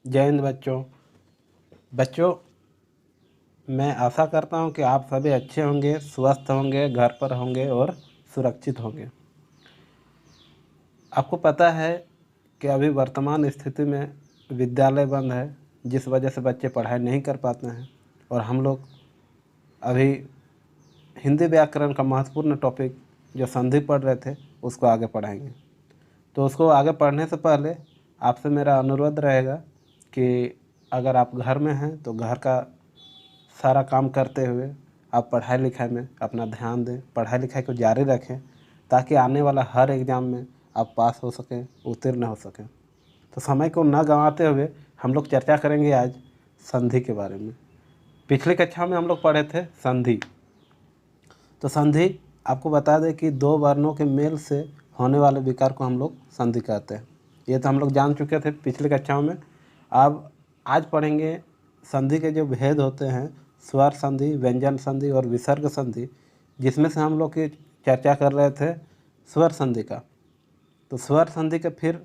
जय हिंद बच्चों। मैं आशा करता हूँ कि आप सभी अच्छे होंगे, स्वस्थ होंगे, घर पर होंगे और सुरक्षित होंगे। आपको पता है कि अभी वर्तमान स्थिति में विद्यालय बंद है, जिस वजह से बच्चे पढ़ाई नहीं कर पाते हैं और हम लोग अभी हिंदी व्याकरण का महत्वपूर्ण टॉपिक जो संधि पढ़ रहे थे उसको आगे पढ़ाएंगे। तो उसको आगे पढ़ने से पहले आपसे मेरा अनुरोध रहेगा कि अगर आप घर में हैं तो घर का सारा काम करते हुए आप पढ़ाई लिखाई में अपना ध्यान दें, पढ़ाई लिखाई को जारी रखें, ताकि आने वाला हर एग्ज़ाम में आप पास हो सकें, उत्तीर्ण हो सकें। तो समय को न गंवाते हुए हम लोग चर्चा करेंगे आज संधि के बारे में। पिछली कक्षा में हम लोग पढ़े थे संधि। तो संधि आपको बता दें कि दो वर्णों के मेल से होने वाले विकार को हम लोग संधि कहते हैं। ये तो हम लोग जान चुके थे पिछली कक्षाओं में। अब आज पढ़ेंगे संधि के जो भेद होते हैं, स्वर संधि, व्यंजन संधि और विसर्ग संधि, जिसमें से हम लोग की चर्चा कर रहे थे स्वर संधि का। तो स्वर संधि के फिर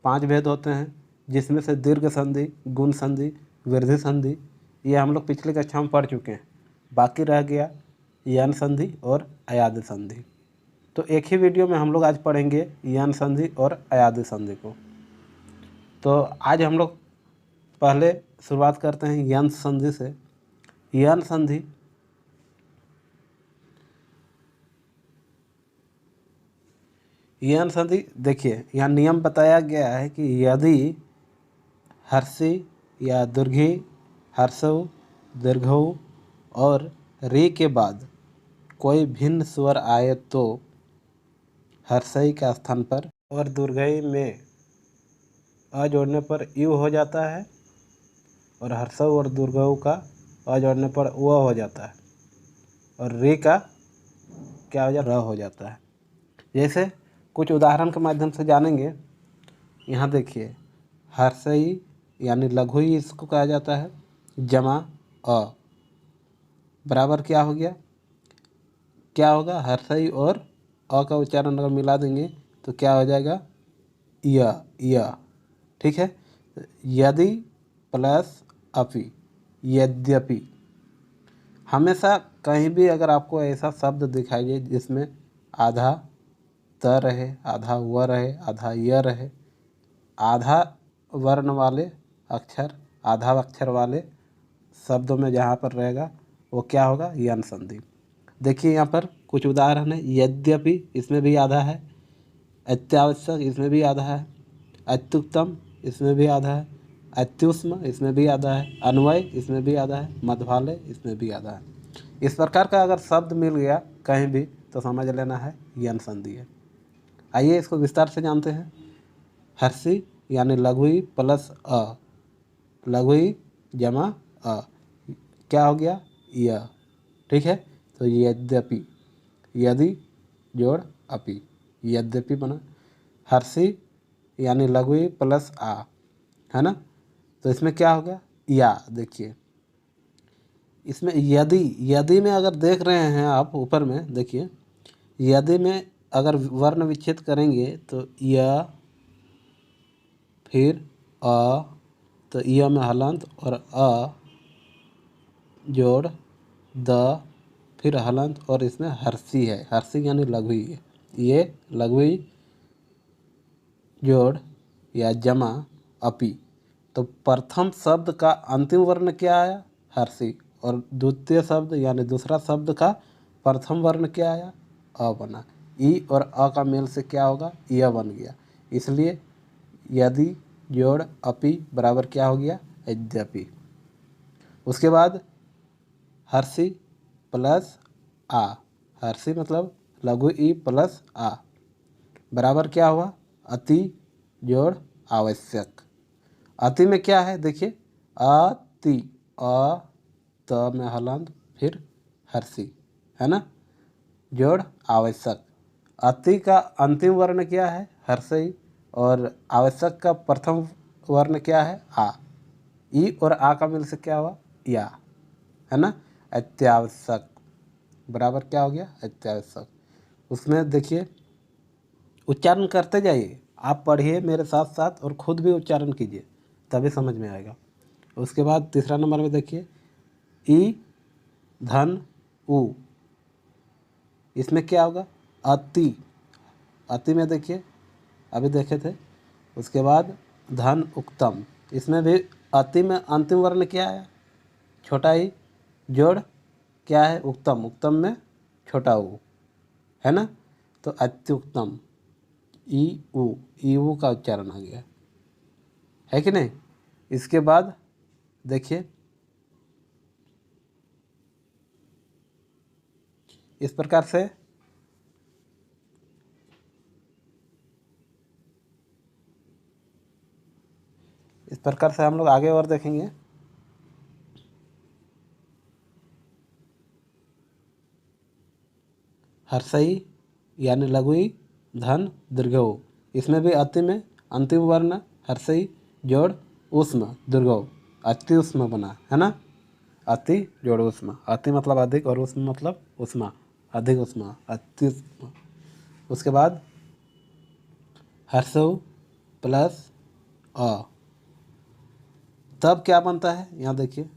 5 भेद होते हैं, जिसमें से दीर्घ संधि, गुण संधि, वृद्धि संधि, ये हम लोग पिछली कक्षा में पढ़ चुके हैं। बाकी रह गया यन संधि और अयादि संधि। तो एक ही वीडियो में हम लोग आज पढ़ेंगे यन संधि और अयादि संधि को। तो आज हम लोग पहले शुरुआत करते हैं यन संधि से। यन संधि यन संधि देखिए, यहाँ नियम बताया गया है कि यदि हर्षी या दीर्घी, हर्षऊ, दीर्घऊ और री के बाद कोई भिन्न स्वर आए तो हर्षई के स्थान पर और दीर्घई में अ जोड़ने पर यू हो जाता है और हर्षऊ और दीर्घऊ का अ जोड़ने पर व हो जाता है और रे का क्या हो जाता है, र हो जाता है। जैसे कुछ उदाहरण के माध्यम से जानेंगे। यहाँ देखिए, हर्षई यानी लघु ही इसको कहा जाता है, जमा अ बराबर क्या हो गया, क्या होगा, हर्षई और अ का उच्चारण अगर मिला देंगे तो क्या हो जाएगा, य। ठीक है। यदि प्लस अपि, यद्यपि। हमेशा कहीं भी अगर आपको ऐसा शब्द दिखाई दे जिसमें आधा त रहे, आधा व रहे, आधा य रहे, आधा वर्ण वाले अक्षर, आधा अक्षर वाले शब्दों में जहाँ पर रहेगा वो क्या होगा, यन संधि। देखिए यहाँ पर कुछ उदाहरण है। यद्यपि, इसमें भी आधा है। अत्यावश्यक, इसमें भी आधा है। अत्युत्तम, इसमें भी आधा है। अत्युष्म, इसमें भी आधा है। अन्वय, इसमें भी आधा है। मध्वालय, इसमें भी आधा है। इस प्रकार का अगर शब्द मिल गया कहीं भी तो समझ लेना है यन संधि है। आइए इसको विस्तार से जानते हैं। हर्षी यानी लघुई प्लस अ, लघुई जमा अ, क्या हो गया, य। ठीक है। तो यद्यपि, यदि जोड़ अपि, यद्यपि बना। हर्षी यानी लघुई प्लस आ, है ना। तो इसमें क्या होगा, या। देखिए इसमें यदि में अगर देख रहे हैं आप ऊपर में, देखिए यदि में अगर वर्ण विच्छेद करेंगे तो य, फिर अ, तो य में हलंत और अ जोड़ द, फिर हलंत और इसमें हर्षी है। हर्षी यानी लघुई है। ये लघुई जोड़ या जमा अपि। तो प्रथम शब्द का अंतिम वर्ण क्या आया, हर्षी, और द्वितीय शब्द यानी दूसरा शब्द का प्रथम वर्ण क्या आया, अ बना। ई और अ का मेल से क्या होगा, य बन गया। इसलिए यदि जोड़ अपि बराबर क्या हो गया, यद्यपि। उसके बाद हर्षी प्लस आ, हर्षी मतलब लघु ई प्लस आ बराबर क्या हुआ, अति जोड़ आवश्यक। अति में क्या है, देखिए अति, अ त में हलंत फिर हर्षी, है ना, जोड़ आवश्यक। अति का अंतिम वर्ण क्या है, हर्षई, और आवश्यक का प्रथम वर्ण क्या है, आ। ई और आ का मिल से क्या हुआ, या, है ना। अत्यावश्यक बराबर क्या हो गया, अत्यावश्यक। उसमें देखिए उच्चारण करते जाइए, आप पढ़िए मेरे साथ साथ और खुद भी उच्चारण कीजिए, तभी समझ में आएगा। उसके बाद तीसरा नंबर में देखिए ई धन उ, इसमें क्या होगा अति, अति में देखिए अभी देखे थे। उसके बाद धन उक्तम, इसमें भी अति में अंतिम वर्ण क्या है छोटा ई, जोड़ क्या है उक्तम, उक्तम में छोटा ऊ है ना, तो अत्युक्तम ई ऊ का उच्चारण आ गया है कि नहीं। इसके बाद देखिए इस प्रकार से हम लोग आगे और देखेंगे। हर्षई यानी लघुई धन दीर्घऊ, इसमें भी अति में अंतिम वर्ण हर्षई जोड़ उष्म दीर्घऊ, अति उष्म बना है ना, अति जोड़ उष्मा, अति मतलब अधिक और उष्म मतलब उष्मा, अधिक उष्मा अति उष्मा। उसके बाद हर्षऊ प्लस अ, तब क्या बनता है यहाँ देखिए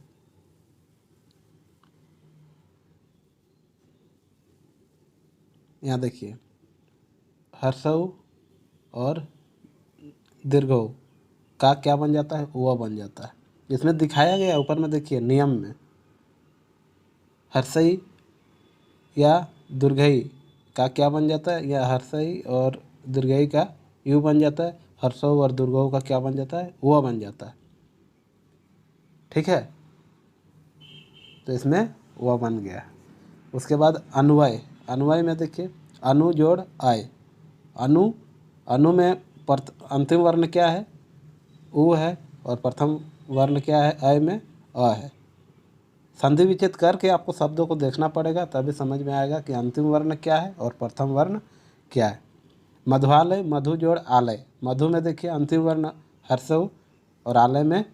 यहाँ देखिए हर्षऊ और दीर्घऊ का क्या बन जाता है वह बन जाता है। इसमें दिखाया गया ऊपर में देखिए नियम में हर्षई या दीर्घई का क्या बन जाता है, या हर्षई और दीर्घई का यू बन जाता है, हर्षऊ और दीर्घऊ का क्या बन जाता है वह बन जाता है। ठीक है, तो इसमें वह बन गया। उसके बाद अन्वय, अन्वय में देखिए अनु जोड़ आय, अनु, अनु में अंतिम वर्ण क्या है उ है और प्रथम वर्ण क्या है अय में अ है। संधि विच्छेद करके आपको शब्दों को देखना पड़ेगा तभी समझ में आएगा कि अंतिम वर्ण क्या है और प्रथम वर्ण क्या है। मधुआलय मधु जोड़ आलय, मधु में देखिए अंतिम वर्ण हर्षऊ और आलय में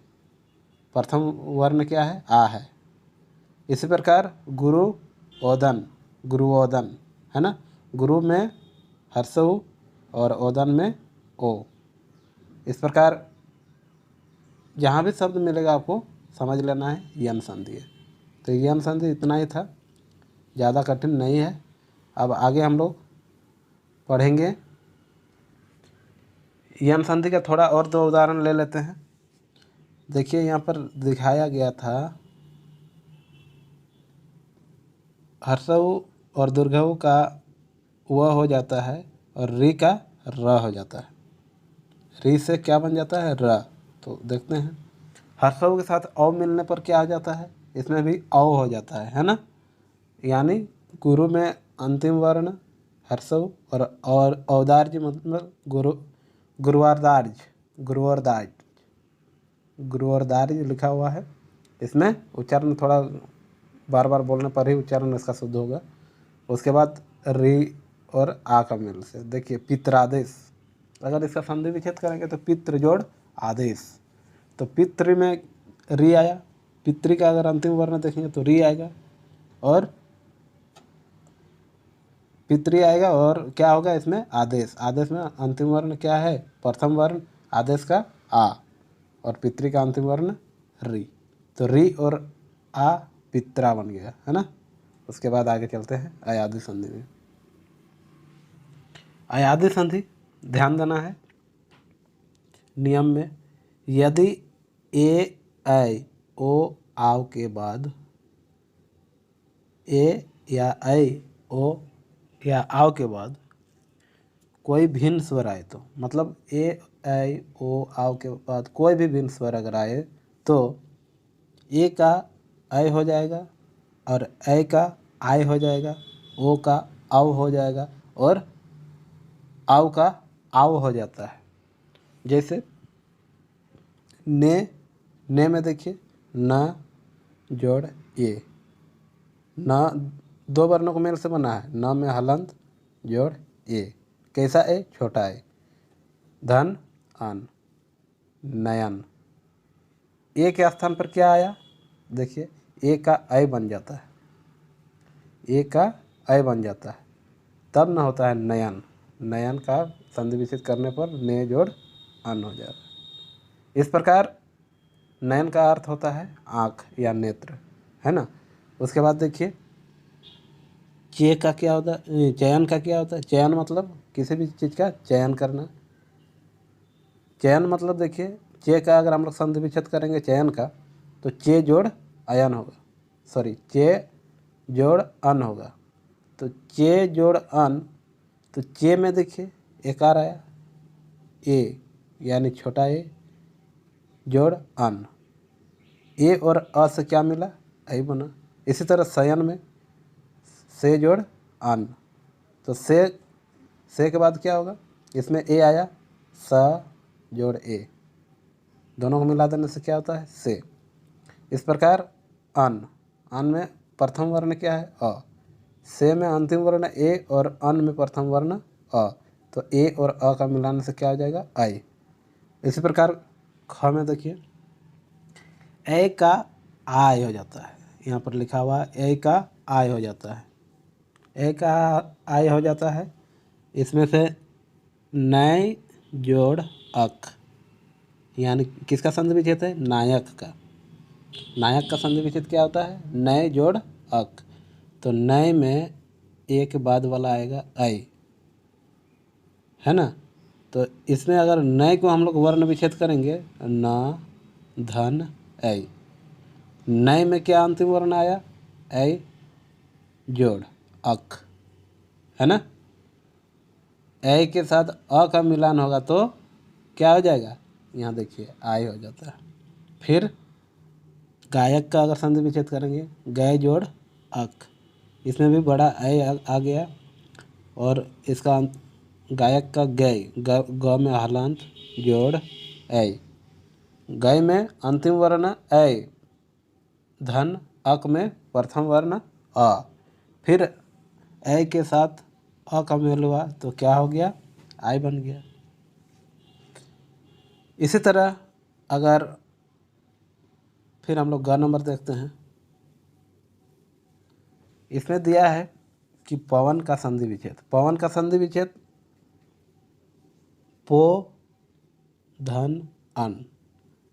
प्रथम वर्ण क्या है आ है। इसी प्रकार गुरु ओदन, गुरुओदन है ना, गुरु में हर्षऊ और ओदन में ओ। इस प्रकार जहाँ भी शब्द मिलेगा आपको समझ लेना है यम संधि है। तो यम संधि इतना ही था, ज़्यादा कठिन नहीं है। अब आगे हम लोग पढ़ेंगे यम संधि का थोड़ा और दो उदाहरण ले लेते हैं। देखिए यहाँ पर दिखाया गया था हर्षऊ और दीर्घऊ का वह हो जाता है और री का र हो जाता है, री से क्या बन जाता है र। तो देखते हैं हर्षऊ के साथ औ मिलने पर क्या हो जाता है, इसमें भी औ हो जाता है ना, यानी गुरु में अंतिम वर्ण हर्षऊ और औदार्य मतलब गुरुवारदार्य, गुरुवारदार्य, गुरुवारदार्य लिखा हुआ है। इसमें उच्चारण थोड़ा बार बार बोलने पर ही उच्चारण इसका शुद्ध होगा। उसके बाद री और आ का मिल से देखिए पित्रादेश, अगर इसका संधि विच्छेद करेंगे तो पितृ जोड़ आदेश, तो पितृ में री आया, पितृ का अगर अंतिम वर्ण देखेंगे तो री आएगा और पितृ आएगा और क्या होगा इसमें आदेश, आदेश में अंतिम वर्ण क्या है प्रथम वर्ण आदेश का आ और पितृ का अंतिम वर्ण री, तो री और आ पित्रा बन गया है ना। उसके बाद आगे चलते हैं अयादि संधि में। अयादि संधि ध्यान देना है नियम में, यदि ए ऐ ओ आव के बाद ए या ऐ ओ या आव के बाद कोई भिन्न स्वर आए तो, मतलब ए ऐ ओ आव के बाद कोई भी भिन्न स्वर अगर आए तो ए का ऐ हो जाएगा और ऐ का आय हो जाएगा, ओ का आव हो जाएगा और आव का आव हो जाता है। जैसे ने में देखिए न जोड़ ए, न दो वर्णों को मेल से बना है, न में हलंत जोड़ ए, कैसा ए छोटा ए, धन अन नयन, ए के स्थान पर क्या आया देखिए ए का ऐ बन जाता है, ए का ऐ बन जाता है तब न होता है नयन, नयन का संधि विच्छेद करने पर ने जोड़ अन हो जाता है। इस प्रकार नयन का अर्थ होता है आँख या नेत्र, है ना। उसके बाद देखिए चे का क्या होता है, चयन का क्या होता है। चयन मतलब किसी भी चीज़ का चयन करना। चयन मतलब देखिए चे का अगर हम लोग संधि विच्छेद करेंगे चयन का, तो चे जोड़ अयन होगा, सॉरी चे जोड़ अन होगा। तो चे जोड़ अन, तो चे में देखिए एकार आया, ए यानी छोटा ए जोड़ अन, ए और अ से क्या मिला, आई बना। इसी तरह शयन में से जोड़ अन, तो से के बाद क्या होगा, इसमें ए आया, स जोड़ ए, दोनों को मिला देने से क्या होता है से। इस प्रकार अन, अन में प्रथम वर्ण क्या है अ, से में अंतिम वर्ण ए और अन में प्रथम वर्ण अ, तो ए और अ का मिलाने से क्या हो जाएगा आई। इसी प्रकार ख में देखिए ए का आय हो जाता है, यहाँ पर लिखा हुआ ए का आय हो जाता है, ए का आय हो जाता है। इसमें से नय जोड़ अक, यानी किसका संधि विच्छेद है, नायक का। नायक का संधि विच्छेद क्या होता है, नय जोड़ अक, तो नय में ए के बाद वाला आएगा आई, है ना। तो इसमें अगर नय को हम लोग वर्ण विच्छेद करेंगे न धन ऐ, नय में क्या अंतिम वर्ण आया ऐ जोड़ अक, है ना। ऐ के साथ अ का मिलान होगा तो क्या हो जाएगा, यहाँ देखिए आय हो जाता है। फिर गायक का अगर संधि विच्छेद करेंगे गय जोड़ अक, इसमें भी बड़ा ऐ आ गया, और इसका गायक का गय ग में हलांत जोड़ ऐ, गय में अंतिम वर्ण ऐ, धन अक में प्रथम वर्ण अ, फिर ऐ के साथ अ का मेल हुआ तो क्या हो गया आई बन गया। इसी तरह अगर फिर हम लोग ग नंबर देखते हैं, इसमें दिया है कि पवन का संधि विच्छेद। पवन का संधि विच्छेद पो धन अन,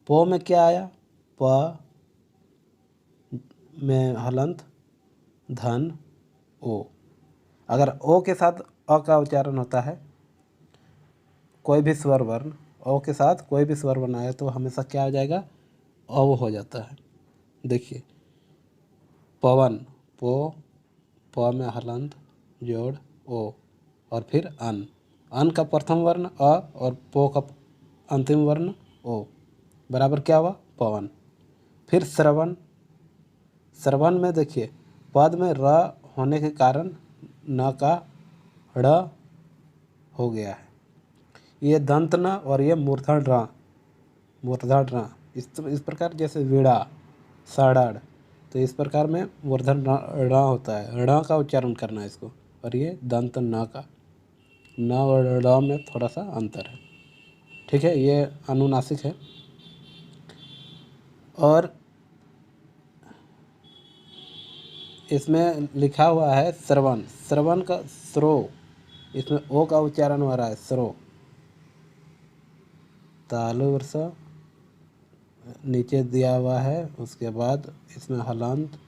पो में क्या आया प में हलंत धन ओ, अगर ओ के साथ अ का उच्चारण होता है, कोई भी स्वर वर्ण ओ के साथ कोई भी स्वर वर्ण आए तो हमेशा क्या हो जाएगा अव हो जाता है। देखिए पवन पो, प में हलंत जोड़ ओ, और फिर अन, अन का प्रथम वर्ण अ और पो का अंतिम वर्ण ओ, बराबर क्या हुआ पवन। फिर श्रवण, श्रवण में देखिए पद में र होने के कारण न का ड़ हो गया है, ये दंत न और ये मूर्धन र, मूर्धन र, इस प्रकार जैसे वीणा साड़ाड़, तो इस प्रकार में मूर्धन ण होता है, ण का उच्चारण करना है इसको, और ये दंत न का, न और ण में थोड़ा सा अंतर है, ठीक है, ये अनुनासिक है। और इसमें लिखा हुआ है श्रवण, श्रवण का स्रो, इसमें ओ का उच्चारण हो रहा है स्रो, तालु वर्ष नीचे दिया हुआ है, उसके बाद इसमें हलांत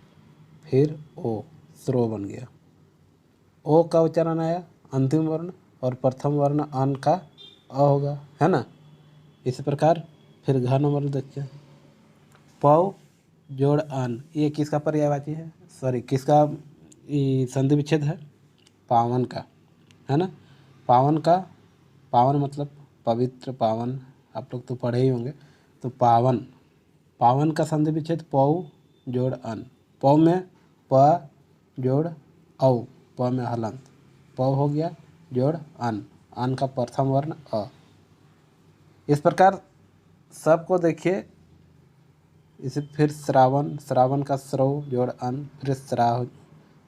फिर ओ, स्रो बन गया। ओ का उच्चारण आया अंतिम वर्ण और प्रथम वर्ण अन का अ होगा, है ना। इसी प्रकार फिर घ नंबर देखिए पौ जोड़ अन, ये किसका पर्यायवाची है, सॉरी किसका संधि विच्छेद है, पावन का, है ना। पावन का, पावन मतलब पवित्र पावन, आप लोग तो पढ़े ही होंगे। तो पावन, पावन का संधि विच्छेद पौ जोड़ अन, पौ में प जोड़ औ, प में हलंत, प हो गया जोड़ अन, अन का प्रथम वर्ण अ। इस प्रकार सबको देखिए। इसे फिर श्रावण, श्रावण का श्रव जोड़ अन, फिर श्राव,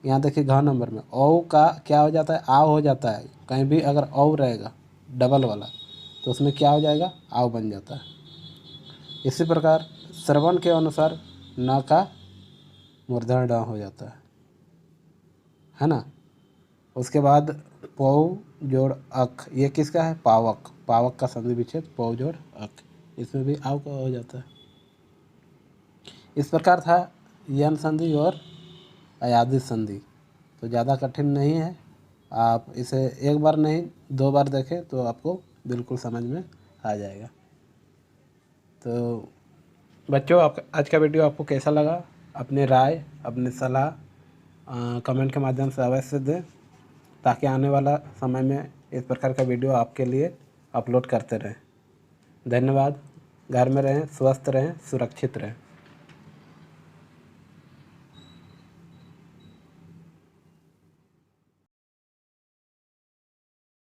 यहाँ देखिए घ नंबर में औ का क्या हो जाता है आव हो जाता है, कहीं भी अगर औ रहेगा डबल वाला तो उसमें क्या हो जाएगा आव बन जाता है। इसी प्रकार श्रवण के अनुसार न का मूर्धन ड हो जाता है ना। उसके बाद पौ जोड़ अक, ये किसका है पावक, पावक का संधि विच्छेद पौ जोड़ अक, इसमें भी आव का हो जाता है। इस प्रकार था यन संधि और अयादित संधि। तो ज़्यादा कठिन नहीं है, आप इसे एक बार नहीं 2 बार देखें तो आपको बिल्कुल समझ में आ जाएगा। तो बच्चों, आप आज का वीडियो आपको कैसा लगा? अपनी राय, अपनी सलाह कमेंट के माध्यम से अवश्य दें, ताकि आने वाला समय में इस प्रकार का वीडियो आपके लिए अपलोड करते रहें। धन्यवाद। घर में रहें, स्वस्थ रहें, सुरक्षित रहें।